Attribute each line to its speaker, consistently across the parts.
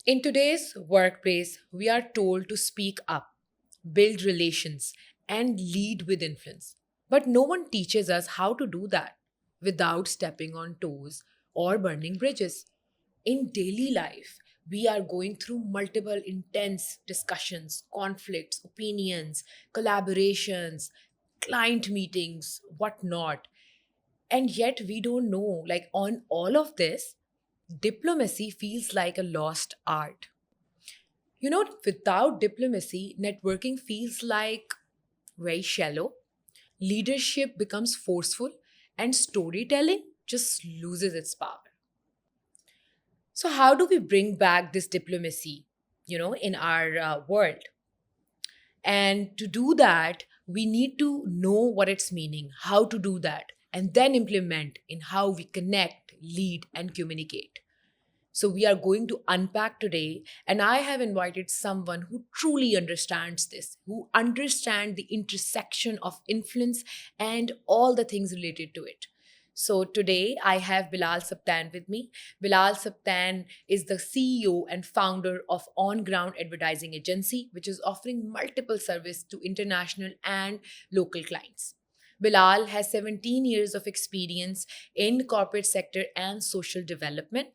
Speaker 1: In today's workplace, we are told to speak up, build relations, and lead with influence. But no one teaches us how to do that without stepping on toes or burning bridges. In daily life, we are going through multiple intense discussions, conflicts, opinions, collaborations, client meetings, whatnot. And yet, we don't know, like, on all of this, diplomacy feels like a lost art. Without diplomacy, networking feels like very shallow, leadership becomes forceful, and storytelling just loses its power. So, how do we bring back this diplomacy, in our world? And to do that, we need to know what it's meaning, how to do that, and then implement in how we connect, lead, and communicate. So, we are going to unpack today, and I have invited someone who truly understands this, who understands the intersection of influence and all the things related to it. So, today I have Bilal Saptan with me. Bilal Saptan is the CEO and founder of On Ground Advertising Agency, which is offering multiple service to international and local clients. Bilal has 17 years of experience in corporate sector and social development.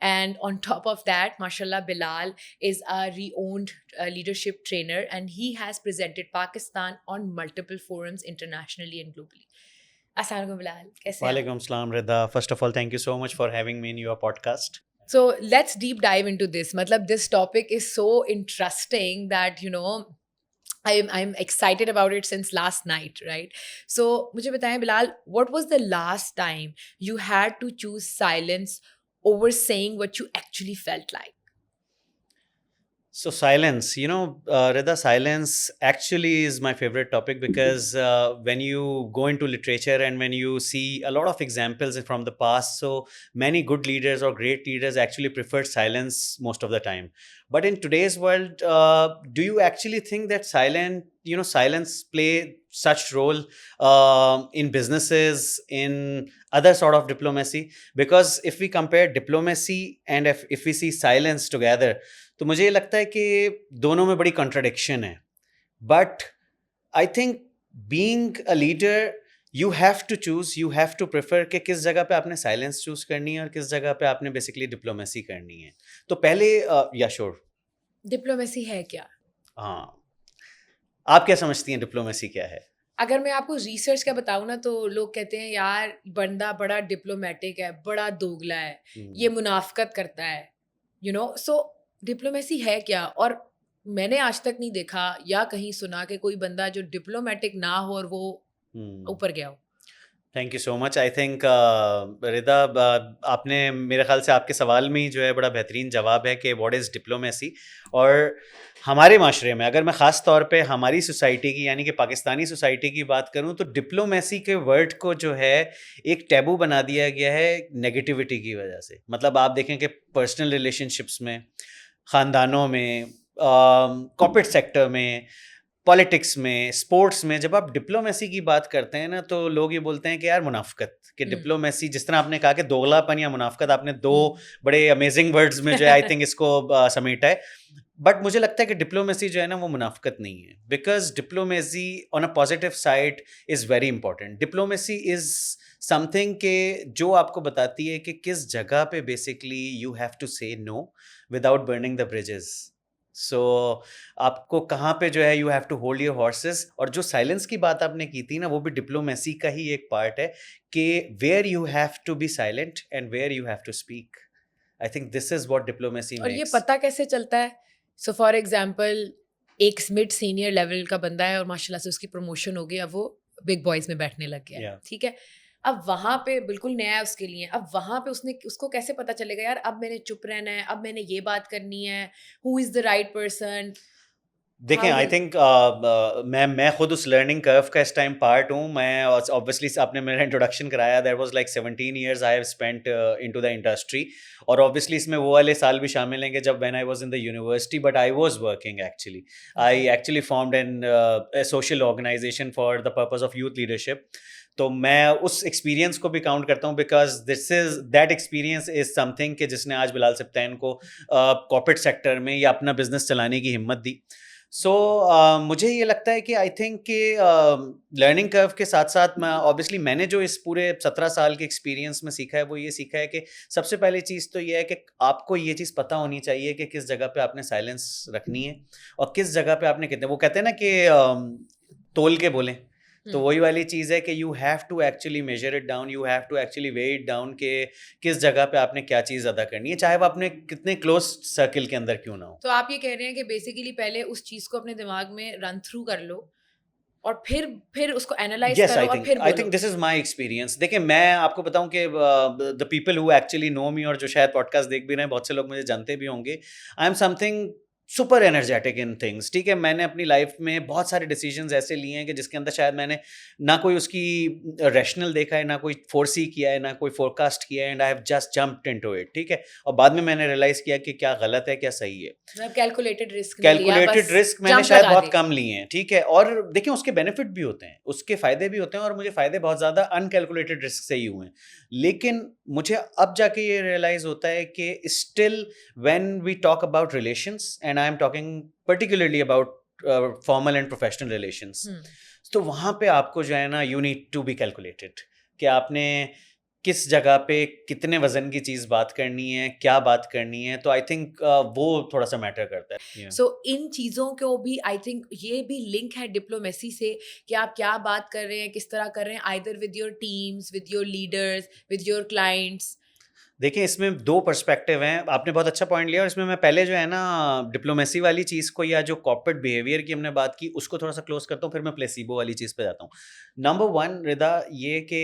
Speaker 1: And on top of that, mashallah, Bilal is a renowned leadership trainer and he has presented Pakistan on multiple forums internationally and globally. Assalamu alaikum, Bilal. Kaise hain aap?
Speaker 2: Walaikum salam, Rida. First of all, thank you so much for having me in your podcast.
Speaker 1: So let's deep dive into this. Matlab, this topic is so interesting that, I'm excited about it since last night, right? So, मुझे बताएं Bilal, what was the last time you had to choose silence over saying what you actually felt like?
Speaker 2: So, silence, Rida, silence actually is my favorite topic because when you go into literature and when you see a lot of examples from the past, so many good leaders or great leaders actually preferred silence most of the time. But in today's world, do you actually think that silence play such role in businesses, in other sort of diplomacy? Because if we compare diplomacy and if we see silence together, तो मुझे ये लगता है कि दोनों में बड़ी contradiction है but I think being a leader you have to prefer कि किस जगह पे आपने साइलेंस चूज करनी है और किस जगह पे आपने बेसिकली डिप्लोमेसी करनी है तो पहले या श्योर
Speaker 1: डिप्लोमेसी है क्या?
Speaker 2: हाँ आप क्या समझती हैं डिप्लोमेसी क्या है
Speaker 1: अगर मैं आपको रिसर्च का बताऊँ ना तो लोग कहते हैं यार बंदा बड़ा डिप्लोमेटिक है, बड़ा दोगला है, ये मुनाफ़िकत करता है, सो डिप्लोमेसी है क्या? और मैंने आज तक नहीं देखा या कहीं सुना कि कोई बंदा जो डिप्लोमेटिक ना हो और वो ऊपर गया हो।
Speaker 2: Thank you so much I think Rida आपने मेरे ख्याल से आपके सवाल में ही जो है बड़ा बेहतरीन जवाब है कि व्हाट इज़ डिप्लोमेसी और हमारे माशरे में अगर मैं ख़ास तौर पे हमारी सोसाइटी की यानी कि पाकिस्तानी सोसाइटी की बात करूं तो डिप्लोमेसी के वर्ड को जो है एक टैबू बना दिया गया है नेगेटिविटी की वजह से मतलब आप देखें कि पर्सनल रिलेशनशिप्स में ख़ानदानों में कॉर्पोरेट सेक्टर में पॉलिटिक्स में स्पोर्ट्स में जब आप डिप्लोमेसी की बात करते हैं ना तो लोग ये बोलते हैं कि यार मुनाफ्कत कि डिप्लोमेसी जिस तरह आपने कहा कि दोगलापन या मुनाफ्कत आपने दो बड़े अमेजिंग वर्ड्स में जो है आई थिंक इसको समेटा है बट मुझे लगता है कि डिप्लोमेसी जो है ना वो मुनाफ्कत नहीं है because diplomacy on a positive side is very important diplomacy is something के जो आपको बताती है कि किस जगह पे basically you have to say no without burning the bridges so आपको कहाँ पे जो है you have to hold your horses और जो साइलेंस की बात आपने की थी ना वो भी डिप्लोमेसी का ही एक पार्ट है कि where you have to be silent and where you have to speak I think this is what diplomacy
Speaker 1: और ये
Speaker 2: मेक्स
Speaker 1: पता कैसे चलता है? सो फॉर एग्जांपल एक मिड सीनियर लेवल का बंदा है और माशाल्लाह से उसकी प्रमोशन हो गई, अब वो बिग बॉयज में बैठने लग गया है,
Speaker 2: या
Speaker 1: ठीक है? अब वहाँ पे बिल्कुल नया है उसके लिए, अब वहाँ पे उसने उसको कैसे पता चलेगा यार अब मैंने चुप रहना है, अब मैंने ये बात करनी है, who is the right person?
Speaker 2: देखें
Speaker 1: हाउ
Speaker 2: आई
Speaker 1: डज़
Speaker 2: थिंक मैं खुद उस लर्निंग कर्व का इस टाइम पार्ट हूँ मैं ऑब्वियसली आपने मेरा इंट्रोडक्शन कराया that was like 17 years I have spent into the industry और ऑब्वियसली इसमें वो वाले साल भी शामिल हैं कि जब when I was in the university but I was working actually I
Speaker 1: okay,
Speaker 2: actually formed an social organization for the purpose of youth leadership तो मैं उस एक्सपीरियंस को भी काउंट करता हूँ, because that experience is something कि जिसने आज बिलाल सिब्तैन को कॉर्पोरेट सेक्टर में या अपना बिजनेस चलाने की हिम्मत दी. सो मुझे ये लगता है कि आई थिंक कि लर्निंग कर्व के साथ साथ मैं ऑब्वियसली मैंने जो इस पूरे 17 साल के एक्सपीरियंस में सीखा है वो ये सीखा है कि सबसे पहली चीज़ तो ये है कि आपको ये चीज़ पता होनी चाहिए कि किस जगह पे आपने साइलेंस रखनी है और किस जगह पे आपने कितने, वो कहते हैं ना कि तोल के बोलें, तो वही वाली चीज़ है कि you have to actually measure it down, you have to actually weigh it down कि किस जगह पे आपने क्या चीज़ अदा करनी है, चाहे वो अपने कितने क्लोज सर्किल के अंदर क्यों ना हो.
Speaker 1: तो आप ये कह रहे हैं कि बेसिकली पहले उस चीज को अपने दिमाग में रन थ्रू कर लो और फिर उसको एनालाइज
Speaker 2: Yes,
Speaker 1: करो
Speaker 2: I
Speaker 1: और
Speaker 2: think
Speaker 1: फिर
Speaker 2: I
Speaker 1: बोलो.
Speaker 2: think this is my experience. देखिए मैं आपको बताऊं कि the people who actually know me और जो शायद पॉडकास्ट देख भी रहे हैं, बहुत से लोग मुझे जानते भी होंगे. I am something super energetic in things. ठीक है, मैंने अपनी लाइफ में बहुत सारे डिसीजंस ऐसे लिए हैं कि जिसके अंदर शायद मैंने ना कोई उसकी रैशनल देखा है, ना कोई फोरसी किया है, ना कोई फोरकास्ट किया है, and I have just jumped into it. ठीक है, और बाद में मैंने रियलाइज किया कि क्या गलत है क्या सही है.
Speaker 1: मतलब कैलकुलेटेड रिस्क नहीं लिया,
Speaker 2: कैलकुलेटेड
Speaker 1: बस
Speaker 2: रिस्क मैंने
Speaker 1: जंप
Speaker 2: शायद
Speaker 1: लगा
Speaker 2: बहुत
Speaker 1: दी.
Speaker 2: कम लिए हैं. ठीक है, और देखिए उसके बेनिफिट भी होते हैं, उसके फायदे भी होते हैं, और मुझे फायदे बहुत ज्यादा अनकैलकुलेटेड रिस्क से ही हुए हैं. लेकिन मुझे अब जाके ये रियलाइज होता है कि still when we talk about relations, and I am talking particularly about formal and professional relations, तो वहाँ पे आपको जो है ना you need to be calculated कि आपने किस जगह पे कितने वजन की चीज़ बात करनी है, क्या बात करनी है. तो आई थिंक वो थोड़ा सा मैटर करता है.
Speaker 1: सो इन चीज़ों को भी आई थिंक ये भी लिंक है डिप्लोमेसी से कि आप क्या बात कर रहे हैं, किस तरह कर रहे हैं, either with your teams, with your leaders, with your clients.
Speaker 2: देखिए इसमें दो पर्सपेक्टिव हैं. आपने बहुत अच्छा पॉइंट लिया, और इसमें मैं पहले जो है ना डिप्लोमेसी वाली चीज़ को या जो कॉर्पोरेट बिहेवियर की हमने बात की उसको थोड़ा सा क्लोज करता हूँ, फिर मैं प्लेसिबो वाली चीज़ पे जाता हूँ. नंबर वन रिदा, ये कि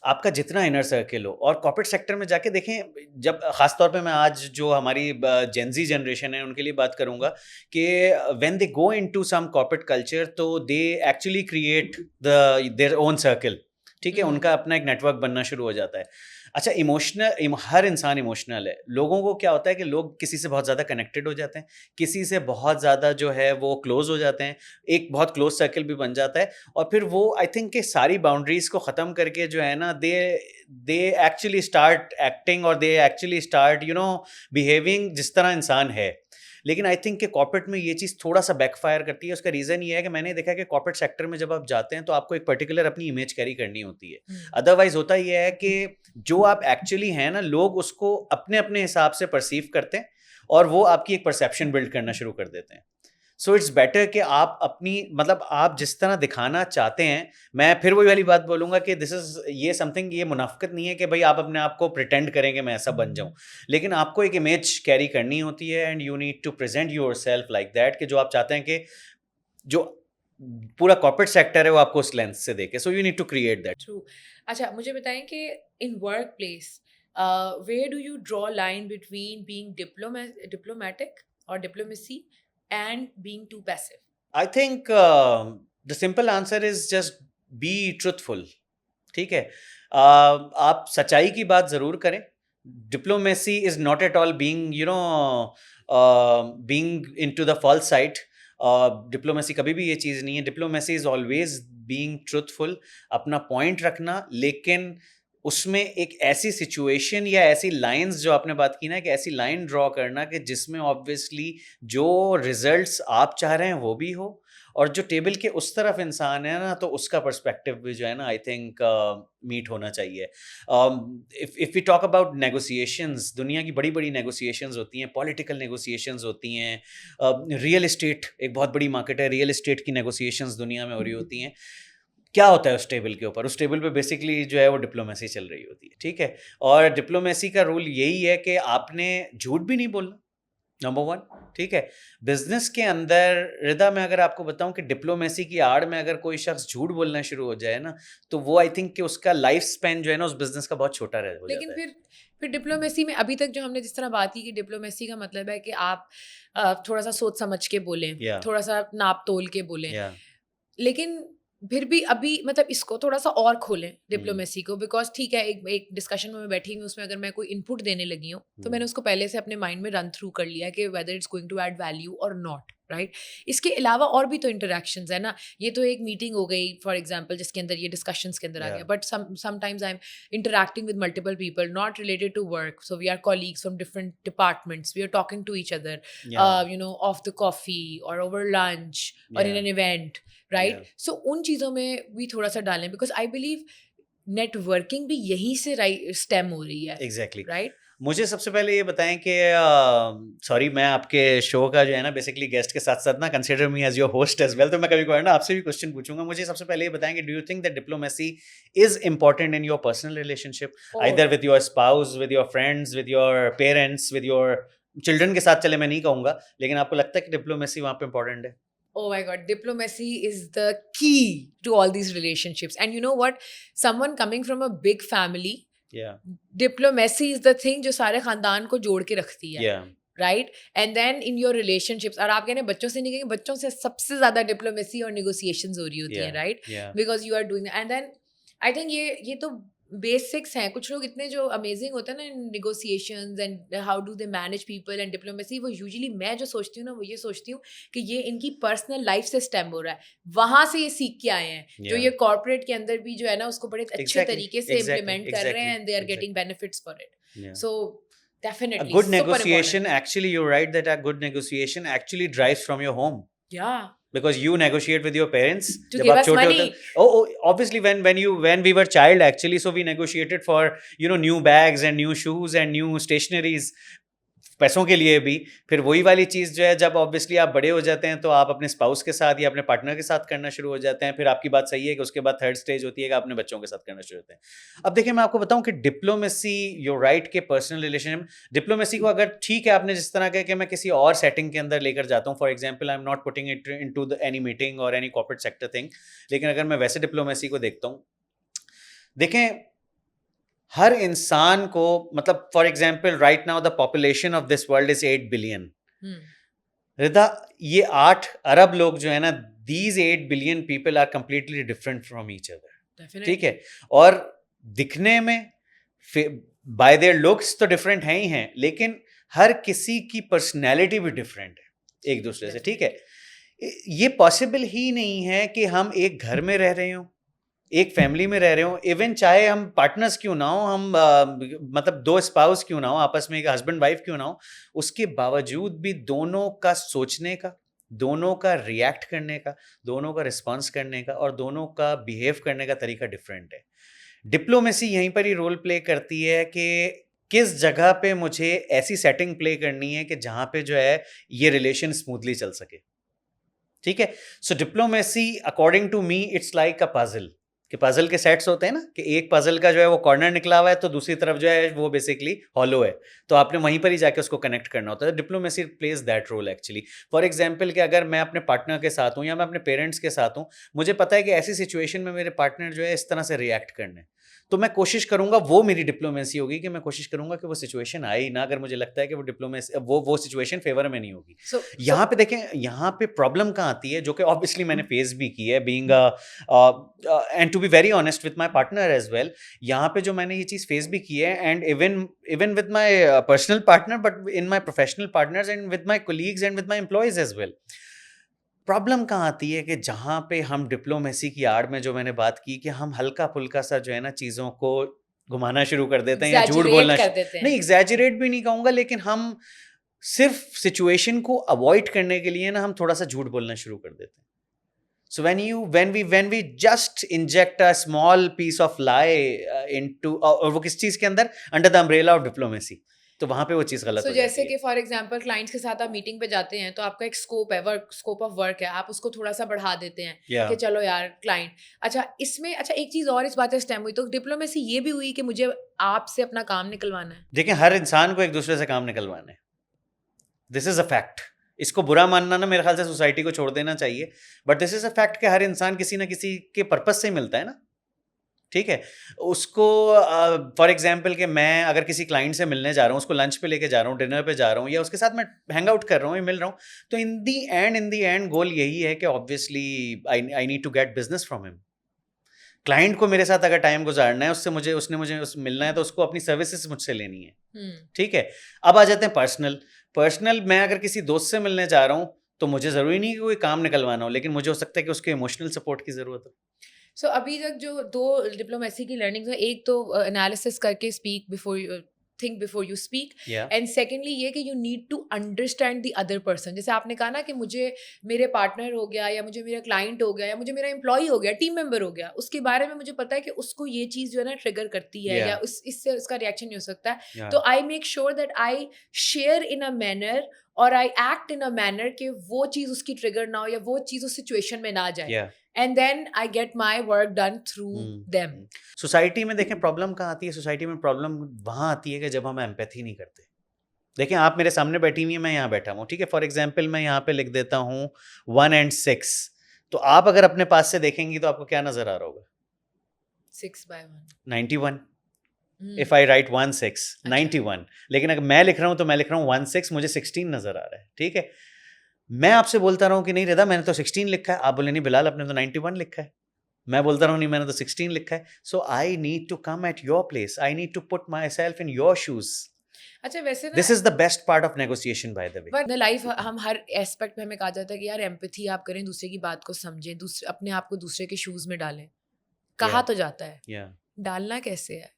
Speaker 2: आपका जितना इनर सर्किल हो, और कॉर्पोरेट सेक्टर में जाके देखें, जब खास तौर पे मैं आज जो हमारी जेनजी जनरेशन है उनके लिए बात करूंगा कि when they go into some corporate culture, तो they actually create their own circle. ठीक है, उनका अपना एक नेटवर्क बनना शुरू हो जाता है. अच्छा, हर इंसान इमोशनल है. लोगों को क्या होता है कि लोग किसी से बहुत ज़्यादा कनेक्टेड हो जाते हैं, किसी से बहुत ज़्यादा जो है वो क्लोज हो जाते हैं, एक बहुत क्लोज सर्किल भी बन जाता है, और फिर वो आई थिंक कि सारी बाउंड्रीज को ख़त्म करके जो है ना दे एक्चुअली स्टार्ट एक्टिंग, और दे एक्चुअली स्टार्ट बिहेविंग जिस तरह इंसान है. लेकिन आई थिंक कि कॉर्पोरेट में ये चीज़ थोड़ा सा बैकफायर करती है. उसका रीज़न ये है कि मैंने देखा कि कॉर्पोरेट सेक्टर में जब आप जाते हैं तो आपको एक पर्टिकुलर अपनी इमेज कैरी करनी होती है. अदरवाइज होता ये है कि जो आप एक्चुअली हैं ना, लोग उसको अपने अपने हिसाब से परसीव करते हैं, और वो आपकी एक परसेप्शन बिल्ड करना शुरू कर देते हैं. सो इट्स बेटर कि आप अपनी, मतलब आप जिस तरह दिखाना चाहते हैं, मैं फिर वही वाली बात बोलूँगा कि ये समथिंग, ये मुनाफ़िकत नहीं है कि भाई आप अपने आप को प्रिटेंड करें कि मैं ऐसा बन जाऊँ. लेकिन आपको एक इमेज कैरी करनी होती है, and you need to present yourself like that कि जो आप चाहते हैं कि जो पूरा कॉर्पोरेट सेक्टर है वो आपको उस लेंस से देखे. So you need to create that.
Speaker 1: True. अच्छा, मुझे बताएं कि in work place where do you draw line between being diplomatic और diplomacy and being too passive.
Speaker 2: I think the simple answer is just be truthful. ठीक है, आप सच्चाई की बात ज़रूर करें. Diplomacy is not at all being into the false side. Diplomacy कभी भी ये चीज़ नहीं है. Diplomacy is always being truthful, अपना पॉइंट रखना, लेकिन उसमें एक ऐसी सिचुएशन या ऐसी लाइंस जो आपने बात की ना, कि ऐसी लाइन ड्रॉ करना कि जिसमें ऑब्वियसली जो रिजल्ट्स आप चाह रहे हैं वो भी हो, और जो टेबल के उस तरफ इंसान है ना, तो उसका पर्सपेक्टिव भी जो है ना आई थिंक मीट होना चाहिए. If we talk about negotiations, दुनिया की बड़ी बड़ी नेगोशिएशंस होती हैं, पॉलिटिकल नेगोशिएशंस होती हैं, रियल एस्टेट एक बहुत बड़ी मार्केट है, रियल एस्टेट की नेगोशिएशंस दुनिया में हो रही होती हैं. क्या होता है उस टेबल के ऊपर? उस टेबल पे बेसिकली जो है वो डिप्लोमेसी चल रही होती है. ठीक है, और डिप्लोमेसी का रूल यही है कि आपने झूठ भी नहीं बोलना, नंबर वन. ठीक है, बिजनेस के अंदर रिदा, मैं अगर आपको बताऊं कि डिप्लोमेसी की आड़ में अगर कोई शख्स झूठ बोलना शुरू हो जाए ना, तो वो आई थिंक कि उसका लाइफ स्पेन जो है ना उस बिजनेस का बहुत छोटा हो
Speaker 1: लेकिन
Speaker 2: जाता है.
Speaker 1: फिर डिप्लोमेसी में अभी तक जो हमने जिस तरह बात की कि डिप्लोमेसी का मतलब है कि आप थोड़ा सा सोच समझ के बोलें,
Speaker 2: Yeah.
Speaker 1: थोड़ा सा नाप तोल के बोलें.
Speaker 2: Yeah.
Speaker 1: लेकिन फिर भी अभी मतलब इसको थोड़ा सा और खोलें डिप्लोमेसी को, बिकॉज ठीक है, एक डिस्कशन में मैं बैठी हूँ, उसमें अगर मैं कोई इनपुट देने लगी हूँ तो मैंने उसको पहले से अपने माइंड में रन थ्रू कर लिया कि whether it's going to add value और नॉट. राइट? इसके अलावा और भी तो इंटरेक्शंस है ना, ये तो एक मीटिंग हो गई फॉर एग्जांपल जिसके अंदर ये डिस्कशंस के अंदर आ गया, but sometimes I am interacting with multiple people not related to work, so we are colleagues from different departments, we are talking to each other of the coffee और over lunch और in an event, right? So उन चीज़ों में भी थोड़ा सा डालें, because I believe networking भी यहीं से स्टेम हो रही है,
Speaker 2: एग्जैक्टली
Speaker 1: राइट?
Speaker 2: मुझे सबसे पहले ये बताएं कि सॉरी मैं आपके शो का जो है ना बेसिकली गेस्ट के साथ साथ ना consider me as your host as well, तो मैं कभी कभार ना आपसे भी क्वेश्चन पूछूंगा। मुझे सबसे पहले ये बताएं कि do you think that diplomacy is important in your personal relationship, either with your spouse, with your friends, with your parents, with your children के साथ? चले मैं नहीं कहूंगा, लेकिन आपको लगता है कि डिप्लोमेसी वहाँ पे इंपॉर्टेंट है?
Speaker 1: Oh my God, diplomacy is the key to all these relationships. And you know what? Someone coming from a big family,
Speaker 2: Yeah,
Speaker 1: diplomacy is the thing जो सारे खानदान को जोड़ के रखती है,
Speaker 2: yeah,
Speaker 1: right? And then in your relationships, और आप कहने बच्चों से नहीं कहेंगे, बच्चों से सबसे ज्यादा डिप्लोमेसी और negotiations हो रही होती हैं,
Speaker 2: yeah,
Speaker 1: right?
Speaker 2: yeah,
Speaker 1: Because you are doing that. And then I think ये तो बेसिक्स हैं। कुछ लोग इतने जो अमेजिंग होते हैं ना in negotiations and how do they manage people and diplomacy, वो यूजुअली मैं जो सोचती हूँ ना, वो ये सोचती हूँ कि ये इनकी पर्सनल लाइफ से स्टेम हो रहा है, वहां से ये सीख के आए हैं, जो
Speaker 2: yeah.
Speaker 1: ये कॉर्पोरेट के अंदर भी जो है ना उसको बड़े अच्छे
Speaker 2: Exactly,
Speaker 1: तरीके से
Speaker 2: exactly,
Speaker 1: इम्प्लीमेंट कर रहे हैं, and they are
Speaker 2: exactly.
Speaker 1: Getting benefits for it.
Speaker 2: Yeah.
Speaker 1: So
Speaker 2: A
Speaker 1: definitely
Speaker 2: good negotiation, actually, you're right that a good negotiation actually drives from your home.
Speaker 1: या
Speaker 2: Because you negotiate with your parents.
Speaker 1: To
Speaker 2: जब
Speaker 1: give
Speaker 2: आप
Speaker 1: us
Speaker 2: छोटे
Speaker 1: money.
Speaker 2: होते obviously when we were child actually, so we negotiated for new bags and new shoes and new stationaries, पैसों के लिए भी। फिर वही वाली चीज़ जो है जब ऑब्वियसली आप बड़े हो जाते हैं तो आप अपने स्पाउस के साथ या अपने पार्टनर के साथ करना शुरू हो जाते हैं। फिर आपकी बात सही है कि उसके बाद थर्ड स्टेज होती है कि अपने बच्चों के साथ करना शुरू होते हैं। अब देखिए मैं आपको बताऊं कि डिप्लोमेसी, योर राइट के पर्सनल रिलेशनशिप, डिप्लोमेसी को अगर ठीक है आपने जिस तरह कहा कि मैं किसी और सेटिंग के अंदर लेकर जाता हूँ, for example I am not putting it into any meeting और एनी कॉर्पोरेट सेक्टर थिंग, लेकिन अगर मैं वैसे डिप्लोमेसी को देखता हूँ, देखें हर इंसान को, मतलब for example right now the population of this world is 8 billion. Rida, ये 8 अरब लोग जो है ना, these 8 billion people are completely different from each other, ठीक है? और दिखने में बाय देयर लुक्स तो डिफरेंट हैं ही हैं, लेकिन हर किसी की पर्सनैलिटी भी डिफरेंट है एक दूसरे से, ठीक है? ये पॉसिबल ही नहीं है कि हम एक घर में रह रहे हों, एक फैमिली में रह रहे हो, इवन चाहे हम पार्टनर्स क्यों ना हो, हम मतलब 2 स्पाउस क्यों ना हो, आपस में एक हस्बैंड वाइफ क्यों ना हो, उसके बावजूद भी दोनों का सोचने का, दोनों का रिएक्ट करने का, दोनों का रिस्पॉन्स करने का और दोनों का बिहेव करने का तरीका डिफरेंट है। डिप्लोमेसी यहीं पर ही रोल प्ले करती है कि किस जगह पे मुझे ऐसी सेटिंग प्ले करनी है कि जहाँ पे जो है ये रिलेशन स्मूथली चल सके, ठीक है? So diplomacy according to me it's like a puzzle, कि पजल के सेट्स होते हैं ना, कि एक पजल का जो है वो कॉर्नर निकला हुआ है तो दूसरी तरफ जो है वो बेसिकली हॉलो है, तो आपने वहीं पर ही जाके उसको कनेक्ट करना होता है। Diplomacy plays that role actually. For example कि अगर मैं अपने पार्टनर के साथ हूँ या मैं अपने पेरेंट्स के साथ हूँ, मुझे पता है कि ऐसी सिचुएशन में मेरे पार्टनर जो है इस तरह से रिएक्ट करने, तो मैं कोशिश करूंगा, वो मेरी डिप्लोमेसी होगी कि मैं कोशिश करूंगा कि वो सिचुएशन आए ही ना, अगर मुझे लगता है कि वो डिप्लोमेसी वो सिचुएशन फेवर में नहीं होगी। यहाँ पे देखें, यहाँ पे प्रॉब्लम कहाँ आती है, जो कि ऑब्वियसली मैंने फेस भी की है, being and to be very honest with my partner as well, यहाँ पे जो मैंने ये चीज़ फेस भी की है, and even with my personal partner, but in my professional partners and with my colleagues and with my employees as well. Problem कहाँ आती है कि जहाँ पे हम डिप्लोमेसी की आड़ में, जो मैंने बात की, कि हम हल्का फुल्का सा जो है ना चीज़ों को घुमाना शुरू कर देते हैं या झूठ बोलना, नहीं एग्जैजरेट भी नहीं कहूँगा, लेकिन हम सिर्फ सिचुएशन को अवॉइड करने के लिए ना हम थोड़ा सा झूठ बोलना शुरू कर देते हैं। So when we just inject a small piece of lie into और वो किस चीज़ के अंदर, under the umbrella of diplomacy, तो वहाँ पे वो चीज़ गलत हो जाती है।
Speaker 1: जैसे कि फॉर एग्जांपल क्लाइंट्स के साथ आप मीटिंग पे जाते हैं तो आपका एक स्कोप है, स्कोप ऑफ वर्क है, आप उसको थोड़ा सा बढ़ा देते हैं कि चलो यार क्लाइंट, अच्छा इसमें, अच्छा एक चीज़ और इस बात से स्टेम हुई, तो डिप्लोमेसी ये भी हुई कि मुझे आपसे अपना काम निकलवाना है।
Speaker 2: देखिए हर इंसान को एक दूसरे से काम निकलवाना है, दिस इज अ फैक्ट। इसको बुरा मानना ना मेरे ख्याल से सोसाइटी को छोड़ देना चाहिए, but this is a fact कि हर इंसान किसी ना किसी के पर्पस से मिलता है ना, ठीक है? उसको फॉर एग्जाम्पल कि मैं अगर किसी क्लाइंट से मिलने जा रहा हूँ, उसको लंच पे लेके जा रहा हूँ, डिनर पे जा रहा हूँ, या उसके साथ मैं हैंग आउट कर रहा हूँ या मिल रहा हूँ, तो इन दी एंड गोल यही है कि obviously I need to get business from him. Client को मेरे साथ अगर टाइम गुजारना है, उसने मुझे मिलना है, तो उसको अपनी सर्विसेज मुझसे लेनी है, ठीक है? अब आ जाते हैं पर्सनल। मैं अगर किसी दोस्त से मिलने जा रहा हूँ तो मुझे ज़रूरी नहीं कि कोई काम निकलवाना हो, लेकिन मुझे हो सकता है कि उसके इमोशनल सपोर्ट की ज़रूरत हो।
Speaker 1: सो अभी तक जो 2 डिप्लोमेसी की लर्निंग्स हैं, एक तो एनालिसिस करके speak before think before you speak,
Speaker 2: या
Speaker 1: एंड सेकेंडली ये कि you need to understand the other person. जैसे आपने कहा ना कि मुझे मेरे पार्टनर हो गया, या मुझे मेरा क्लाइंट हो गया, या मुझे मेरा एम्प्लॉय हो गया, टीम मेंबर हो गया, उसके बारे में मुझे पता है कि उसको ये चीज़ जो है ना ट्रिगर करती है,
Speaker 2: या
Speaker 1: या इससे उसका रिएक्शन नहीं हो सकता है।
Speaker 2: या
Speaker 1: तो I make sure that I share in a manner, और I act in a manner कि वो चीज़ उसकी ट्रिगर ना हो, या वो चीज़ उस सिचुएशन में ना जाए,
Speaker 2: या
Speaker 1: and then I get my work done through them.
Speaker 2: Society में देखें प्रॉब्लम कहाँ आती है? सोसाइटी में प्रॉब्लम वहाँ आती है कि जब हम एम्पैथी नहीं करते। देखें, आप मेरे सामने बैठी हुई हैं, मैं यहाँ बैठा हूँ, ठीक है? फॉर एग्जांपल मैं यहाँ पे लिख देता हूँ 1 and 6, तो आप अगर अपने पास से देखेंगी तो आपको क्या नज़र आ रहा होगा?
Speaker 1: 6 by 1.
Speaker 2: 91।
Speaker 1: Hmm.
Speaker 2: If I right 1 6
Speaker 1: अच्छा।
Speaker 2: 91, लेकिन अगर मैं लिख रहा हूँ तो मैं लिख रहा हूँ 1 6, मुझे 16 नज़र आ रहा है, ठीक है? मैं आपसे बोलता रहा हूँ कि नहीं रिदा मैंने तो 16 लिखा है, आप बोले नहीं बिलाल आपने तो 91 लिखा है। मैं बोलता रहा हूँ नहीं मैंने तो 16 लिखा है। So I need to come at your place, I need to put myself in your shoes.
Speaker 1: अच्छा, वैसे ना
Speaker 2: this is the best part of negotiation by the way.
Speaker 1: But life हम हर एस्पेक्ट में हमें कहा जाता है कि यार एम्पैथी आप करें, दूसरे की बात को समझें, दूसरे अपने आप को दूसरे के शूज में डालें। कहा तो जाता है,
Speaker 2: या
Speaker 1: डालना कैसे है?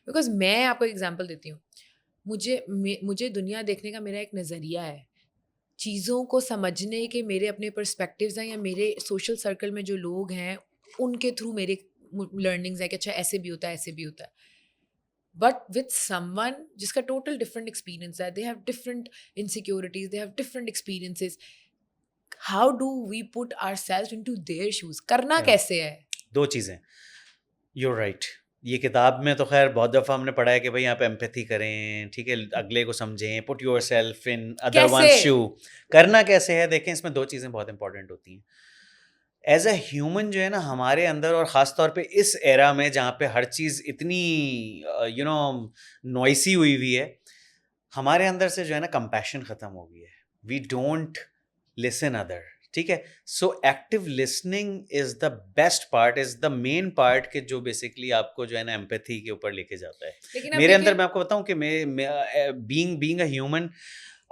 Speaker 1: बिकॉज मैं आपको एग्जांपल देती हूँ। मुझे दुनिया देखने का मेरा एक नज़रिया है, चीज़ों को समझने के मेरे अपने पर्सपेक्टिव्स हैं, या मेरे सोशल सर्कल में जो लोग हैं उनके थ्रू मेरे लर्निंग्स है कि अच्छा ऐसे भी होता है, ऐसे भी होता है। बट विथ समवन जिसका टोटल डिफरेंट एक्सपीरियंस है, they have different insecurities, they have different experiences, how do we put ourselves into their shoes? करना
Speaker 2: Yeah.
Speaker 1: कैसे है?
Speaker 2: दो चीज़ें, यूर राइट। ये किताब में तो खैर बहुत दफ़ा हमने पढ़ा है कि भाई आप एम्पैथी करें, ठीक है, अगले को समझें, put your self in other one
Speaker 1: कैसे?
Speaker 2: शू। करना कैसे है? देखें, इसमें दो चीज़ें बहुत इंपॉर्टेंट होती हैं। एज अ ह्यूमन जो है ना हमारे अंदर, और ख़ास तौर पे इस एरा में जहाँ पे हर चीज़ इतनी यू नो नॉइसी हुई हुई है, हमारे अंदर से जो है ना कंपैशन ख़त्म हो गई है। वी डोंट लिसन अदर, ठीक है? So active listening is the best part, is the main part के जो बेसिकली आपको जो है ना एम्पैथी के ऊपर लेके जाता है।
Speaker 1: लेकिन अब
Speaker 2: मेरे अंदर
Speaker 1: देखिए,
Speaker 2: मैं आपको बताऊं कि being a human,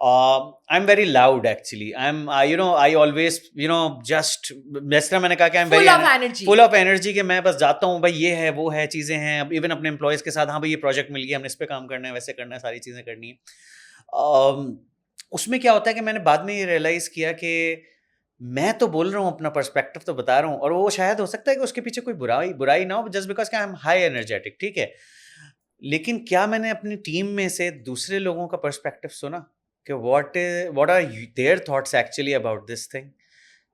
Speaker 2: I am very loud actually. I always just, जिस तरह मैंने कहा कि I am
Speaker 1: full of
Speaker 2: very
Speaker 1: energy.
Speaker 2: Full of energy, कि मैं बस जाता हूँ भाई ये है वो है चीज़ें हैं। अब इवन अपने एम्प्लॉयज़ के साथ, हाँ भाई ये प्रोजेक्ट मिल गया, हमने इस पे काम करना है, वैसे करना है, सारी चीज़ें करनी है। उसमें क्या होता है कि मैंने बाद में ये रियलाइज़ किया कि मैं तो बोल रहा हूँ, अपना पर्सपेक्टिव तो बता रहा हूँ, और वो शायद हो सकता है कि उसके पीछे कोई बुराई ना हो, just because I am high energetic, ठीक है? लेकिन क्या मैंने अपनी टीम में से दूसरे लोगों का पर्सपेक्टिव सुना कि what are their thoughts actually about this thing?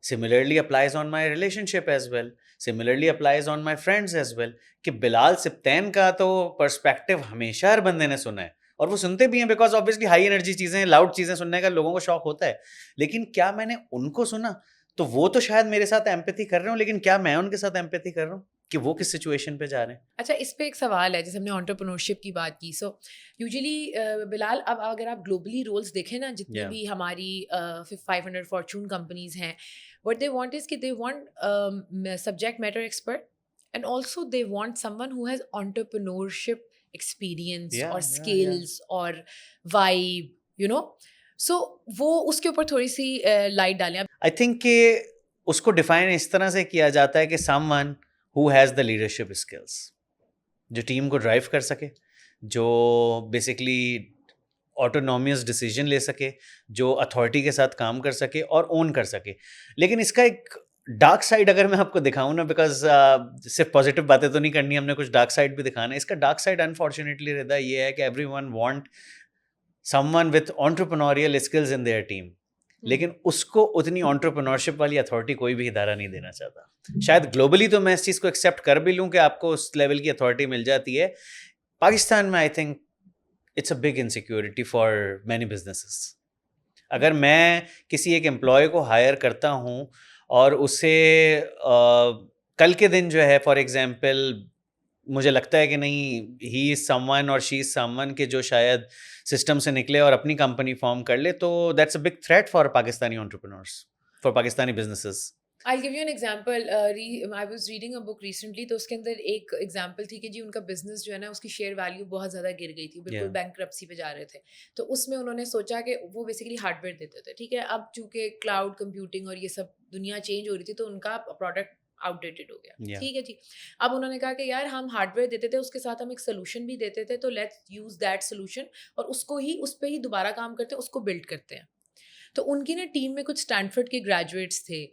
Speaker 2: Similarly applies on my relationship as well, similarly applies on my friends as well, कि बिलाल सिप्तैन का तो पर्सपेक्टिव हमेशा हर बंदे ने सुना है, और वो सुनते भी हैं बिकॉज ऑब्वियसली हाई एनर्जी चीज़ें, लाउड चीज़ें सुनने का लोगों को शौक होता है। लेकिन क्या मैंने उनको सुना? तो वो तो शायद मेरे साथ एम्पैथी कर रहे हो, लेकिन क्या मैं उनके साथ एम्पैथी कर रहा हूँ कि वो किस सिचुएशन पे जा रहे हैं?
Speaker 1: अच्छा, इस पे एक सवाल है, जैसे हमने एंटरप्रेन्योरशिप की बात की। सो यूजुअली बिलाल, अब अगर आप ग्लोबली रोल्स देखें ना, जितनी
Speaker 2: Yeah.
Speaker 1: भी हमारी 500 फॉर्चून कंपनीज हैं, व्हाट दे वांट इज कि they want subject matter expert, and also they want someone who has entrepreneurship experience
Speaker 2: Yeah,
Speaker 1: और
Speaker 2: yeah, yeah.
Speaker 1: स्किल्स और वाइब, यू नो। सो वो उसके ऊपर थोड़ी सी लाइट डालें।
Speaker 2: आई थिंक कि उसको डिफाइन इस तरह से किया जाता है कि someone who has the leadership skills, जो टीम को ड्राइव कर सके, जो बेसिकली ऑटोनॉमियस डिसीजन ले सके, जो अथॉरिटी के साथ काम कर सके और ओन कर सके। लेकिन इसका एक डार्क साइड अगर मैं आपको दिखाऊं ना, बिकॉज सिर्फ पॉजिटिव बातें तो नहीं करनी, हमने कुछ डार्क साइड भी दिखाना है। इसका डार्क साइड अनफॉर्चुनेटली रहता ये है कि everyone want someone with entrepreneurial skills in their team, लेकिन उसको उतनी एंटरप्रेन्योरशिप वाली अथॉरिटी कोई भी इदारा नहीं देना चाहता। शायद ग्लोबली तो मैं इस चीज़ को एक्सेप्ट कर भी लूँ कि आपको उस लेवल की अथॉरिटी मिल जाती है। पाकिस्तान में I think it's a big insecurity for many businesses. अगर मैं किसी एक एम्प्लॉय को हायर करता हूँ और उसे कल के दिन जो है फॉर एग्जांपल मुझे लगता है कि नहीं ही इज़ समवन और शी इज़ समवन के जो शायद सिस्टम से निकले और अपनी कंपनी फॉर्म कर ले, तो that's a big threat for Pakistani entrepreneurs, for Pakistani businesses.
Speaker 1: I'll give you an example. I was reading a book recently, तो उसके अंदर एक एग्जाम्पल थी कि जी उनका बिजनेस जो है ना उसकी शेयर वैल्यू बहुत ज़्यादा गिर गई थी, बिल्कुल
Speaker 2: Yeah.
Speaker 1: बैंक्रप्सी पे जा रहे थे. तो उसमें उन्होंने सोचा कि वो बेसिकली हार्डवेयर देते थे, ठीक है. अब चूंकि क्लाउड कंप्यूटिंग और ये सब दुनिया चेंज हो रही थी तो उनका प्रोडक्ट आउटडेटेड हो गया.
Speaker 2: Yeah.
Speaker 1: ठीक है जी. अब उन्होंने कहा कि यार हम हार्डवेयर देते थे, उसके साथ हम एक सोल्यूशन भी देते थे, तो लेट्स यूज दैट सोल्यूशन और उसको ही उस पर ही दोबारा काम करते हैं, उसको बिल्ड करते हैं. तो उनकी ना टीम में कुछ स्टैनफोर्ड के ग्रेजुएट्स थे.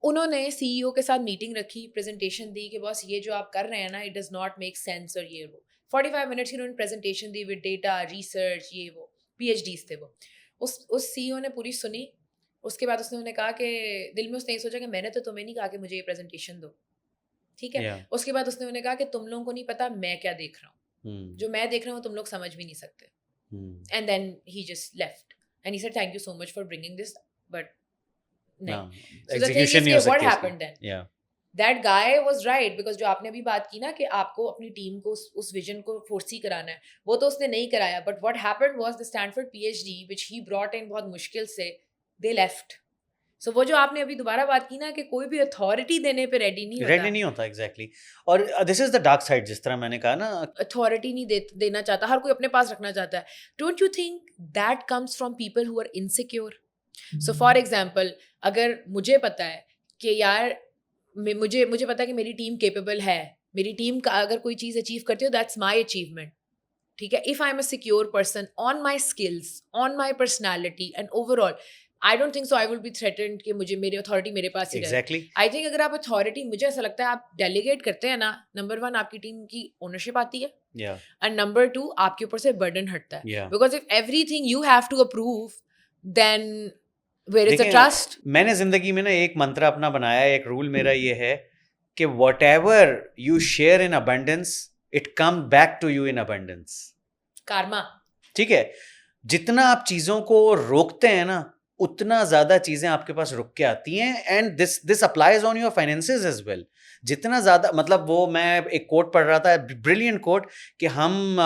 Speaker 1: उन्होंने सीईओ के साथ मीटिंग रखी, प्रेजेंटेशन दी कि बॉस ये जो आप कर रहे हैं ना, it does not make sense और ये वो. 45 मिनट्स की उन्होंने presentation the with data research, ये वो पीएचडीज थे वो. उस सीईओ ने पूरी सुनी. उसके बाद उसने उन्हें कहा कि दिल में उसने ये सोचा कि मैंने तो तुम्हें नहीं कहा कि मुझे ये प्रेजेंटेशन दो, ठीक है.
Speaker 2: Yeah.
Speaker 1: उसके बाद उसने उन्हें कहा कि तुम लोगों को नहीं पता मैं क्या देख रहा हूँ,
Speaker 2: Hmm.
Speaker 1: जो मैं देख रहा हूँ तुम लोग समझ भी नहीं सकते.
Speaker 2: Hmm.
Speaker 1: And then he just left and he said thank you so much for bringing this, but
Speaker 2: No.
Speaker 1: नहीं. So the thing is
Speaker 2: Execution नहीं
Speaker 1: कि
Speaker 2: हो
Speaker 1: what
Speaker 2: सकती
Speaker 1: happened
Speaker 2: इसमें.
Speaker 1: then?
Speaker 2: Yeah.
Speaker 1: That guy was right, because जो आपने अभी बात की ना कि आपको अपनी टीम को उस विजन को फोर्सी कराना है, वो तो उसने नहीं कराया. But what happened was the Stanford PhD which he brought in बहुत मुश्किल से, they left. So वो जो आपने अभी दोबारा बात की ना कि कोई भी अथॉरिटी देने पे रेडी नहीं होता,
Speaker 2: रेडी नहीं होता एग्जैक्टली. और this is the dark side, जिस तरह मैंने कहा ना.
Speaker 1: अथॉरिटी नहीं देना चाहता, हर कोई अपने पास रखना चाहता है. Don't you think that comes from people who are insecure? So for example, अगर मुझे पता है कि यार मुझे पता है कि मेरी टीम केपेबल है, मेरी टीम का अगर कोई चीज़ अचीव करती हो, दैट्स माई अचीवमेंट, ठीक है. If I am a secure person on my skills, on my personality and overall, I don't think so I will be threatened कि मुझे मेरी अथॉरिटी मेरे पास ही रहे.
Speaker 2: एग्जैक्टली.
Speaker 1: आई थिंक अगर आप अथॉरिटी, मुझे ऐसा लगता है आप डेलीगेट करते हैं ना, नंबर 1 आपकी टीम की ओनरशिप आती है,
Speaker 2: या
Speaker 1: एंड नंबर 2 आपके ऊपर से बर्डन हटता है.
Speaker 2: या
Speaker 1: because if everything you have to approve, then where is the
Speaker 2: देखिए,
Speaker 1: ट्रस्ट?
Speaker 2: मैंने जिंदगी में ना एक मंत्र अपना बनाया है, एक रूल मेरा ये है कि whatever you share in abundance it come back to you in abundance.
Speaker 1: Karma.
Speaker 2: ठीक है. जितना आप चीजों को रोकते हैं ना, उतना ज्यादा चीजें आपके पास रुक के आती हैं. And this applies on your finances as well. जितना ज्यादा, मतलब वो मैं एक कोट पढ़ रहा था, ब्रिलियंट कोट, कि हम